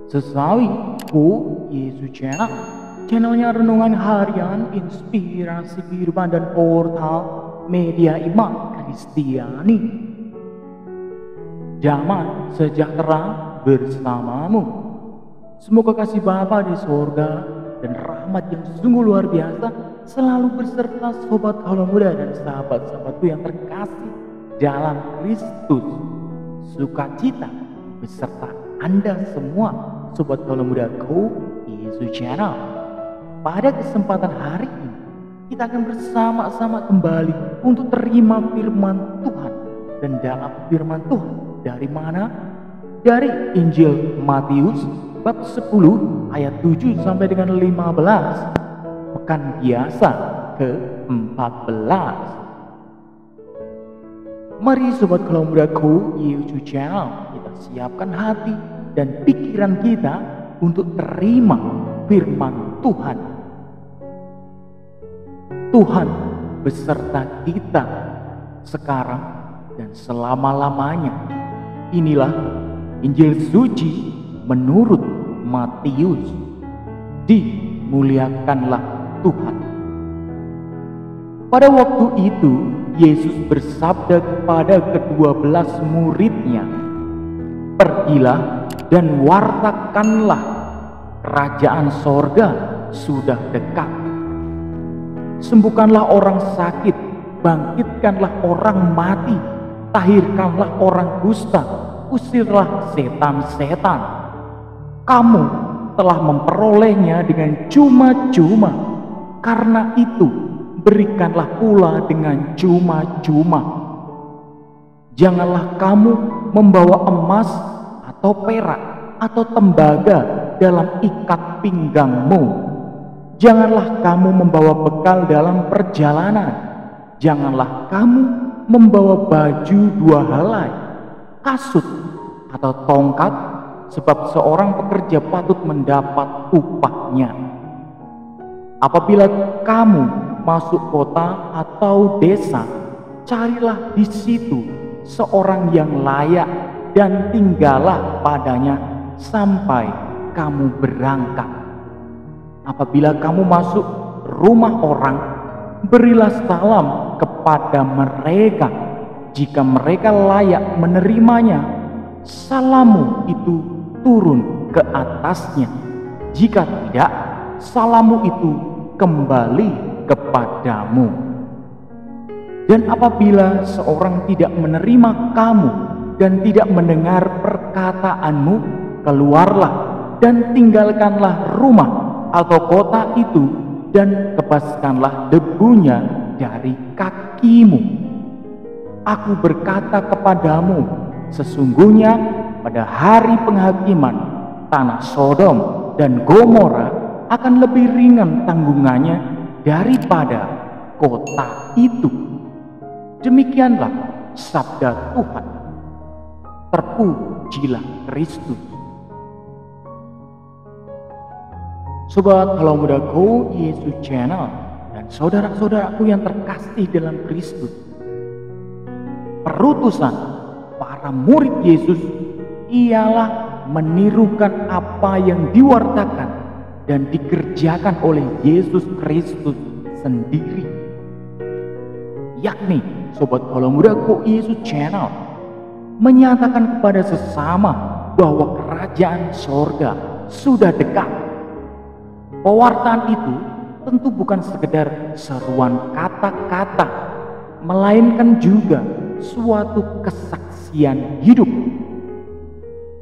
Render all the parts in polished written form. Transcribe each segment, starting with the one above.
Sesawi Ku Yesus Channel, channelnya renungan harian, inspirasi kehidupan dan portal media iman Kristiani. Damai sejahtera bersamamu. Semoga kasih Bapa di sorga dan rahmat yang sungguh luar biasa selalu berserta sobat kaula muda dan sahabat-sahabatku yang terkasih dalam Kristus. Sukacita beserta Anda semua, sobat kaula mudaku Yesus Channel. Pada kesempatan hari ini kita akan bersama-sama kembali untuk terima firman Tuhan. Dan dalam firman Tuhan dari mana? Dari Injil Matius bab 10 ayat 7 sampai dengan 15. Pekan biasa ke-14. Mari sobat kaula mudaku Yesus Channel, kita siapkan hati dan pikiran kita untuk terima firman Tuhan. Tuhan beserta kita sekarang dan selama-lamanya. Inilah Injil suci menurut Matius. Dimuliakanlah Tuhan. Pada waktu itu Yesus bersabda kepada ke-12 muridnya, "Pergilah dan wartakanlah, kerajaan sorga sudah dekat. Sembuhkanlah orang sakit, bangkitkanlah orang mati, tahirkanlah orang kusta, usirlah setan-setan. Kamu telah memperolehnya dengan cuma-cuma, karena itu berikanlah pula dengan cuma-cuma. Janganlah kamu membawa emas atau perak atau tembaga dalam ikat pinggangmu. Janganlah kamu membawa bekal dalam perjalanan. Janganlah kamu membawa baju 2 helai, kasut atau tongkat, sebab seorang pekerja patut mendapat upahnya. Apabila kamu masuk kota atau desa, carilah di situ seorang yang layak dan tinggallah padanya sampai kamu berangkat. Apabila kamu masuk rumah orang, berilah salam kepada mereka. Jika mereka layak menerimanya, salammu itu turun ke atasnya. Jika tidak, salammu itu kembali kepadamu. Dan apabila seorang tidak menerima kamu dan tidak mendengar perkataanmu, keluarlah dan tinggalkanlah rumah atau kota itu dan kebaskanlah debunya dari kakimu. Aku berkata kepadamu, sesungguhnya pada hari penghakiman tanah Sodom dan Gomora akan lebih ringan tanggungannya daripada kota itu." Demikianlah sabda Tuhan. Terpujilah Kristus. Sobat kaula mudaku Yesus Channel dan saudara-saudaraku yang terkasih dalam Kristus, perutusan para murid Yesus ialah menirukan apa yang diwartakan dan dikerjakan oleh Yesus Kristus sendiri. Yakni sobat kaula mudaku Yesus Channel menyatakan kepada sesama bahwa kerajaan sorga sudah dekat. Pewartaan itu tentu bukan sekedar seruan kata-kata, melainkan juga suatu kesaksian hidup.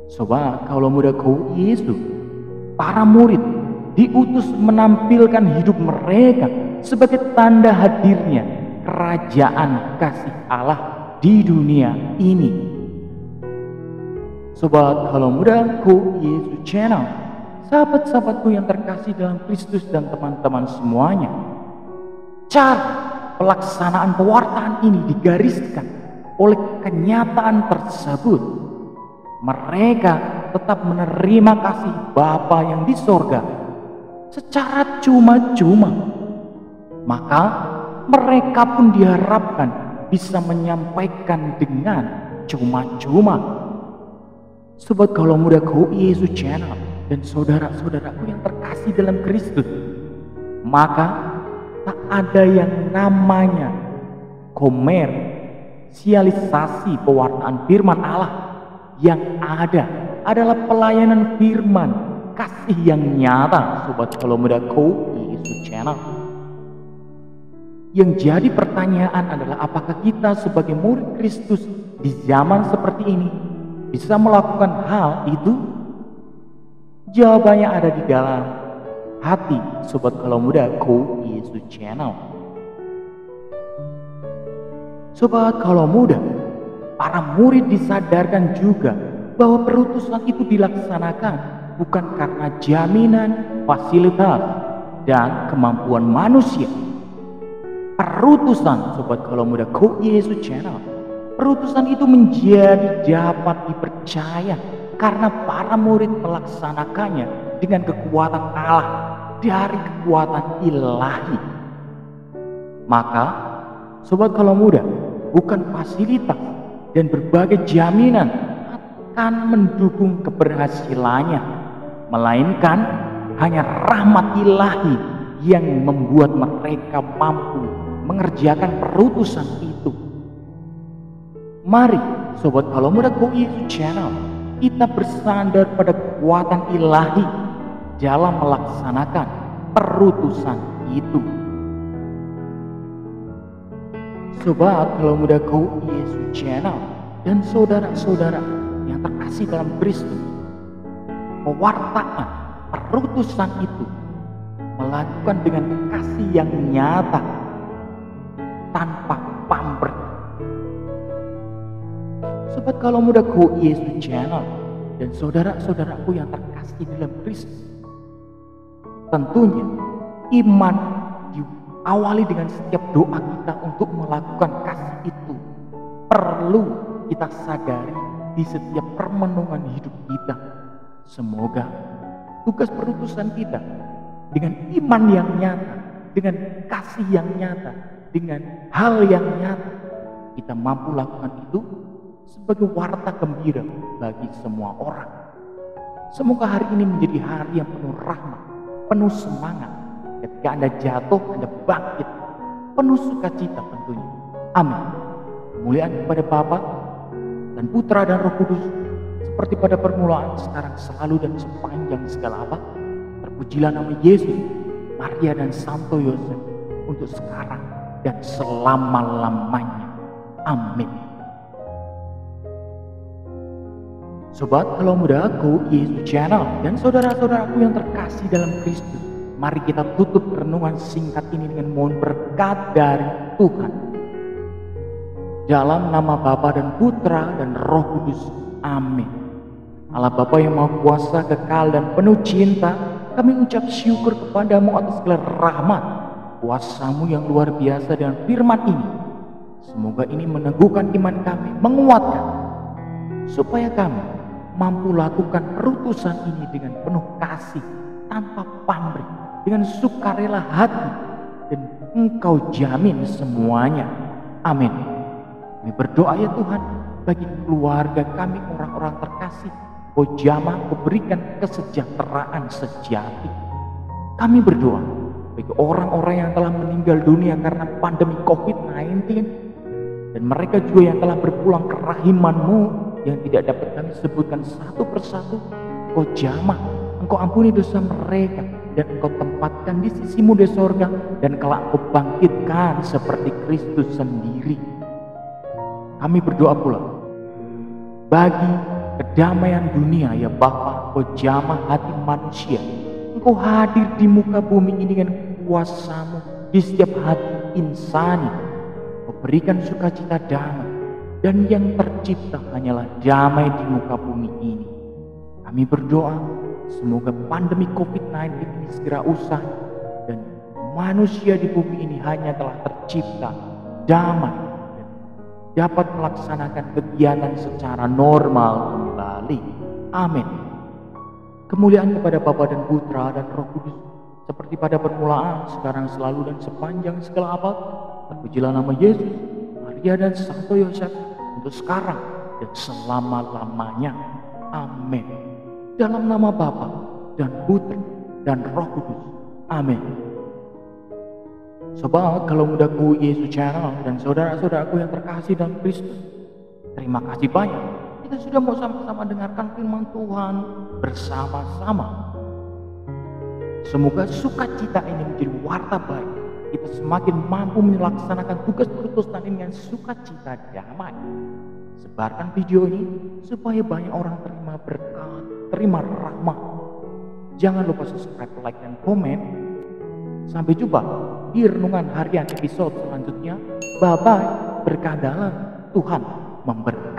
Sobat kaula mudaku Yesus, para murid diutus menampilkan hidup mereka sebagai tanda hadirnya kerajaan kasih Allah di dunia ini. Sobat kaula mudaku Yesus Channel, sahabat-sahabatku yang terkasih dalam Kristus dan teman-teman semuanya, cara pelaksanaan pewartaan ini digariskan oleh kenyataan tersebut. Mereka tetap menerima kasih Bapa yang di sorga secara cuma-cuma. Maka mereka pun diharapkan bisa menyampaikan dengan cuma-cuma. Sobat kaula mudaku Yesus Channel, dan saudara-saudaraku yang terkasih dalam Kristus, maka tak ada yang namanya komersialisasi pewartaan firman Allah. Yang ada adalah pelayanan firman kasih yang nyata, Sobat Kalau Muda Yesus Channel. Yang jadi pertanyaan adalah, apakah kita sebagai murid Kristus di zaman seperti ini bisa melakukan hal itu? Jawabannya ada di dalam hati Sobat Kalau Muda Yesus Channel. Sobat Kalau Muda, para murid disadarkan juga bahwa perutusan itu dilaksanakan bukan karena jaminan, fasilitas, dan kemampuan manusia. Perutusan, Sobat Kalau Muda Yesus Channel, perutusan itu menjadi dapat dipercaya karena para murid melaksanakannya dengan kekuatan Allah dari kekuatan ilahi. Maka, Sobat Kalau Muda, bukan fasilitas dan berbagai jaminan akan mendukung keberhasilannya, melainkan hanya rahmat ilahi yang membuat mereka mampu mengerjakan perutusan itu. Mari Sobat Kalau Muda Yesus Channel, kita bersandar pada kekuatan ilahi dalam melaksanakan perutusan itu. Sobat Kalau Muda Yesus Channel dan saudara-saudara yang terkasih dalam Kristus, pewartaan perutusan itu melakukan dengan kasih yang nyata tanpa pamrih. Sobat Kalau Muda Yesus Channel dan saudara-saudaraku yang terkasih dalam Kristus, tentunya iman diawali dengan setiap doa kita untuk melakukan kasih itu. Perlu kita sadari di setiap permenungan hidup kita. Semoga tugas perutusan kita dengan iman yang nyata, dengan kasih yang nyata, dengan hal yang nyata, kita mampu lakukan itu sebagai warta gembira bagi semua orang. Semoga hari ini menjadi hari yang penuh rahmat, penuh semangat. Ketika Anda jatuh, Anda bangkit, penuh sukacita tentunya. Amin. Kemuliaan kepada Bapa dan Putra dan Roh Kudus, seperti pada permulaan, sekarang, selalu, dan sepanjang segala abad. Terpujilah nama Yesus, Maria, dan Santo Yosef, untuk sekarang dan selama-lamanya. Amin. Sobat Kalau Muda Yesus Channel dan saudara-saudaraku yang terkasih dalam Kristus, mari kita tutup renungan singkat ini dengan mohon berkat dari Tuhan. Dalam nama Bapa dan Putra dan Roh Kudus. Amin. Allah Bapa yang Maha Kuasa, kekal dan penuh cinta, kami ucap syukur kepadamu atas segala rahmat, kuasa-Mu yang luar biasa dengan firman ini. Semoga ini meneguhkan iman kami, menguatkan, supaya kami mampu lakukan perutusan ini dengan penuh kasih, tanpa pamrih, dengan sukarela hati, dan Engkau jamin semuanya. Amin. Kami berdoa ya Tuhan, bagi keluarga kami, orang-orang terkasih, Kau jamah, Kau berikan kesejahteraan sejati. Kami berdoa bagi orang-orang yang telah meninggal dunia karena pandemi COVID-19, dan mereka juga yang telah berpulang ke rahiman-Mu yang tidak dapat kami sebutkan satu persatu. Kau jamah, Engkau ampuni dosa mereka, dan Engkau tempatkan di sisi-Mu di sorga, dan kelak Engkau bangkitkan seperti Kristus sendiri. Kami berdoa pula bagi kedamaian dunia ya Bapa. Kau jamah hati manusia, Engkau hadir di muka bumi ini dengan kuasa-Mu di setiap hati insani. Kau berikan sukacita damai, dan yang tercipta hanyalah damai di muka bumi ini. Kami berdoa semoga pandemi COVID-19 ini segera usai, dan manusia di bumi ini hanya telah tercipta damai, dapat melaksanakan kegiatan secara normal kembali. Amin. Kemuliaan kepada Bapa dan Putra dan Roh Kudus, seperti pada permulaan, sekarang, selalu, dan sepanjang segala abad. Terpujilah nama Yesus, Maria, dan Santo Yosef, untuk sekarang dan selama-lamanya. Amin. Dalam nama Bapa dan Putra dan Roh Kudus. Amin. Sobat kalau mudaku Yesus Channel dan saudara-saudaraku yang terkasih dalam Kristus, terima kasih banyak. Kita sudah mau sama-sama dengarkan firman Tuhan bersama-sama. Semoga sukacita ini menjadi warta baik. Kita semakin mampu melaksanakan tugas-tugas tadi dengan sukacita damai. Sebarkan video ini supaya banyak orang terima berkat, terima rahmat. Jangan lupa subscribe, like, dan komen. Sampai jumpa di renungan harian episode selanjutnya. Bye-bye. Berkah dalam Tuhan memberkati.